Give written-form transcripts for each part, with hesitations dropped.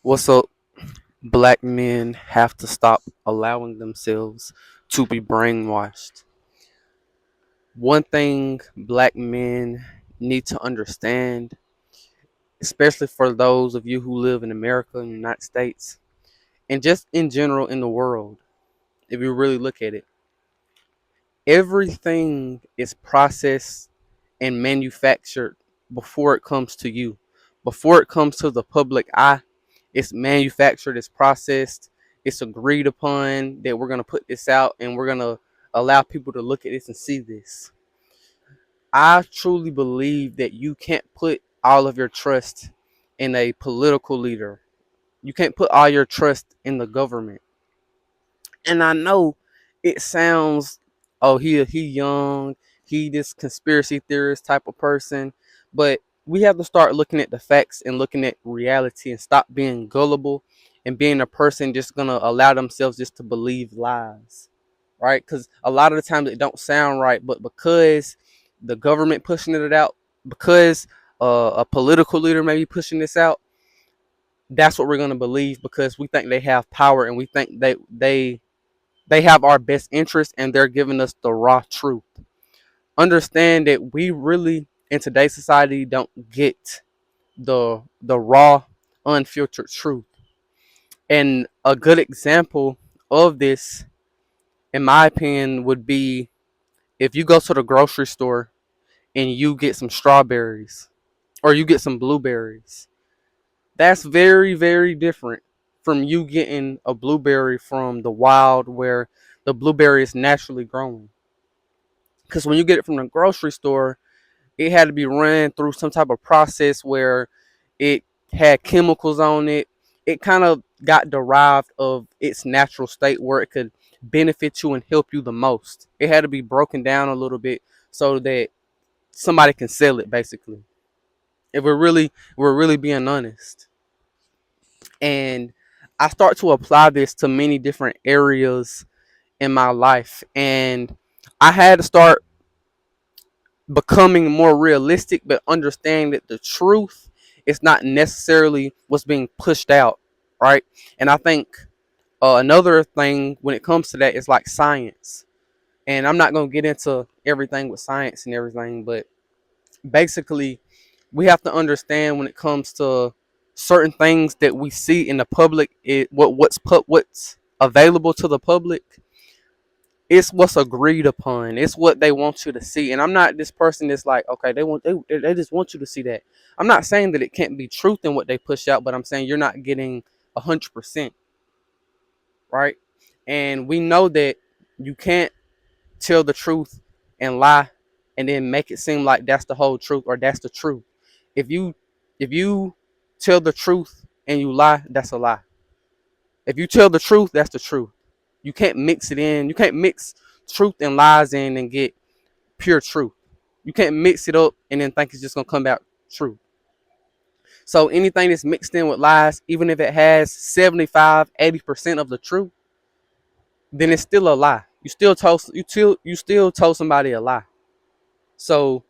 What's up? Black men have to stop allowing themselves to be brainwashed. One thing black men need to understand, especially for those of you who live in America and the United States, and just in general in the world, if you really look at it, everything is processed and manufactured before it comes to you. Before it comes to the public eye, it's manufactured, it's processed, it's agreed upon that we're going to put this out and we're going to allow people to look at this and see this. I truly believe that you can't put all of your trust in a political leader. You can't put all your trust in the government. And I know it sounds, oh, he young, he this conspiracy theorist type of person, but we have to start looking at the facts and looking at reality and stop being gullible and being a person just gonna allow themselves just to believe lies, right? Because a lot of the times it don't sound right, but because the government pushing it out, because a political leader may be pushing this out, that's what we're gonna believe because we think they have power and we think they have our best interest and they're giving us the raw truth. Understand that we really in today's society don't get the raw, unfiltered truth. And a good example of this, in my opinion, would be if you go to the grocery store and you get some strawberries or you get some blueberries. That's very, very different from you getting a blueberry from the wild where the blueberry is naturally growing. Because when you get it from the grocery store, it had to be run through some type of process where it had chemicals on it. It kind of got derived of its natural state where it could benefit you and help you the most. It had to be broken down a little bit so that somebody can sell it basically. If we're really being honest. And I start to apply this to many different areas in my life and I had to start becoming more realistic, but understanding that the truth is not necessarily what's being pushed out, right? And I think another thing when it comes to that is like science. And I'm not going to get into everything with science and everything, but basically, we have to understand when it comes to certain things that we see in the public, what's available to the public it's what's agreed upon. It's what they want you to see. And I'm not this person that's like, okay, they just want you to see that. I'm not saying that it can't be truth in what they push out, but I'm saying you're not getting 100%, right? And we know that you can't tell the truth and lie and then make it seem like that's the whole truth or that's the truth. If you if you tell the truth and you lie, that's a lie. If you tell the truth, that's the truth. You can't mix it in. You can't mix truth and lies in and get pure truth. You can't mix it up and then think it's just gonna come out true. So anything that's mixed in with lies, even if it has 75, 80% of the truth, then it's still a lie. You still told somebody a lie. So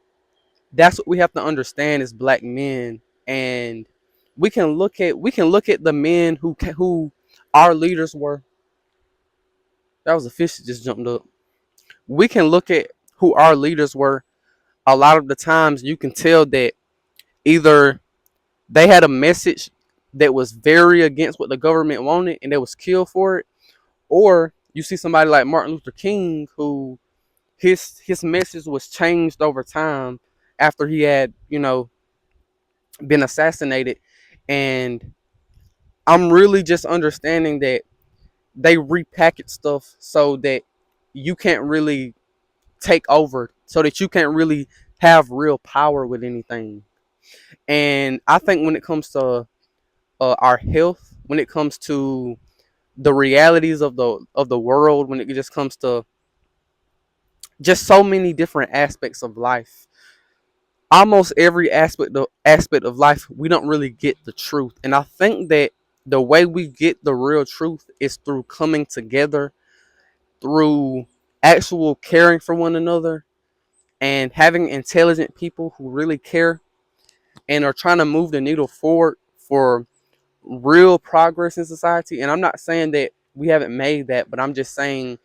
that's what we have to understand as black men, and we can look at the men who our leaders were. That was a fish that just jumped up. We can look at who our leaders were. A lot of the times you can tell that either they had a message that was very against what the government wanted and they was killed for it, or you see somebody like Martin Luther King who his message was changed over time after he had been assassinated. And I'm really just understanding that they repackage stuff so that you can't really take over, so that you can't really have real power with anything. And I think when it comes to our health, when it comes to the realities of the world, when it just comes to just so many different aspects of life, almost every aspect of life, we don't really get the truth. And I think that the way we get the real truth is through coming together, through actual caring for one another, and having intelligent people who really care and are trying to move the needle forward for real progress in society, and I'm not saying that we haven't made that, but I'm just saying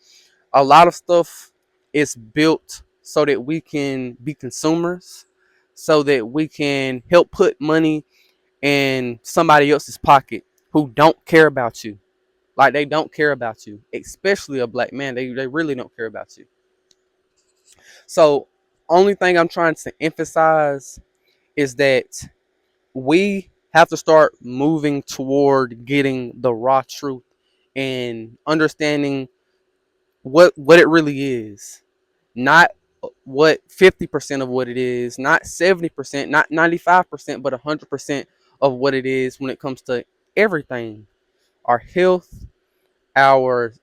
a lot of stuff is built so that we can be consumers, so that we can help put money in somebody else's pocket who don't care about you. Like, they don't care about you, especially a black man. They really don't care about you. So, only thing I'm trying to emphasize is that we have to start moving toward getting the raw truth and understanding what it really is. Not what 50% of what it is, not 70%, not 95%, but 100% of what it is when it comes to everything. Our health, our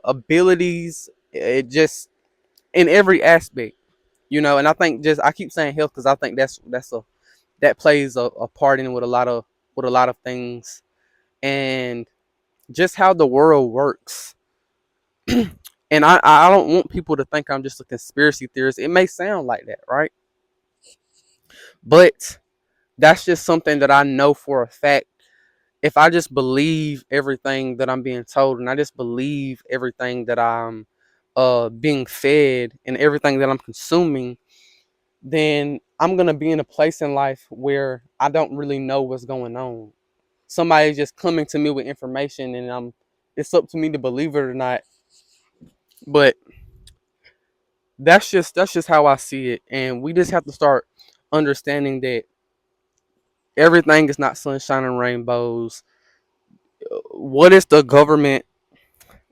abilities, it just in every aspect. And I think, just I keep saying health because I think that plays a part in with a lot of things, and just how the world works. And I don't want people to think I'm just a conspiracy theorist. It may sound like that, right? But that's just something that I know for a fact. If I just believe everything that I'm being told, and I just believe everything that I'm being fed and everything that I'm consuming, then I'm gonna be in a place in life where I don't really know what's going on. Somebody's just coming to me with information, and it's up to me to believe it or not. But that's just how I see it, and we just have to start understanding that everything is not sunshine and rainbows. What is the government?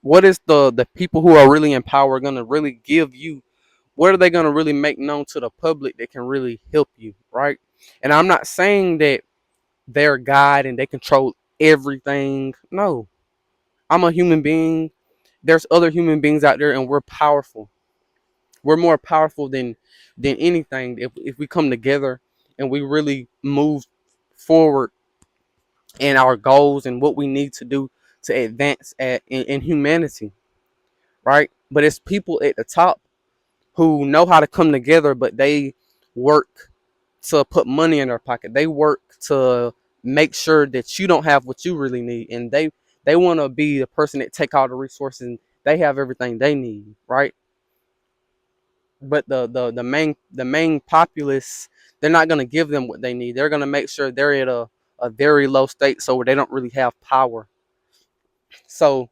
What is the people who are really in power gonna really give you? What are they gonna really make known to the public that can really help you, right? And I'm not saying that they're God and they control everything. No, I'm a human being. There's other human beings out there, and we're powerful. We're more powerful than anything if we come together and we really move forward in our goals and what we need to do to advance in humanity, right? But it's people at the top who know how to come together, but they work to put money in their pocket. They work to make sure that you don't have what you really need, and they want to be the person that take all the resources and they have everything they need, right? But the main populace, they're not going to give them what they need. They're going to make sure they're at a very low state, so they don't really have power. So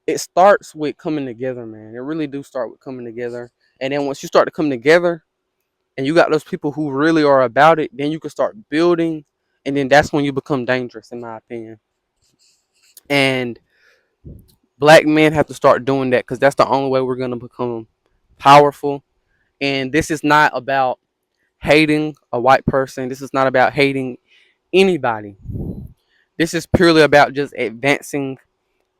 it starts with coming together, man. It really do start with coming together. And then once you start to come together and you got those people who really are about it, then you can start building, and then that's when you become dangerous, in my opinion. And black men have to start doing that, because that's the only way we're going to become powerful. And this is not about hating a white person. This is not about hating anybody. This is purely about just advancing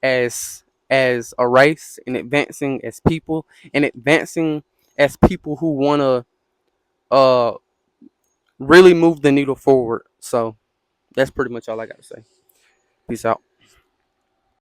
as a race, and advancing as people, and advancing as people who want to uh really move the needle forward. So that's pretty much all I got to say. Peace out.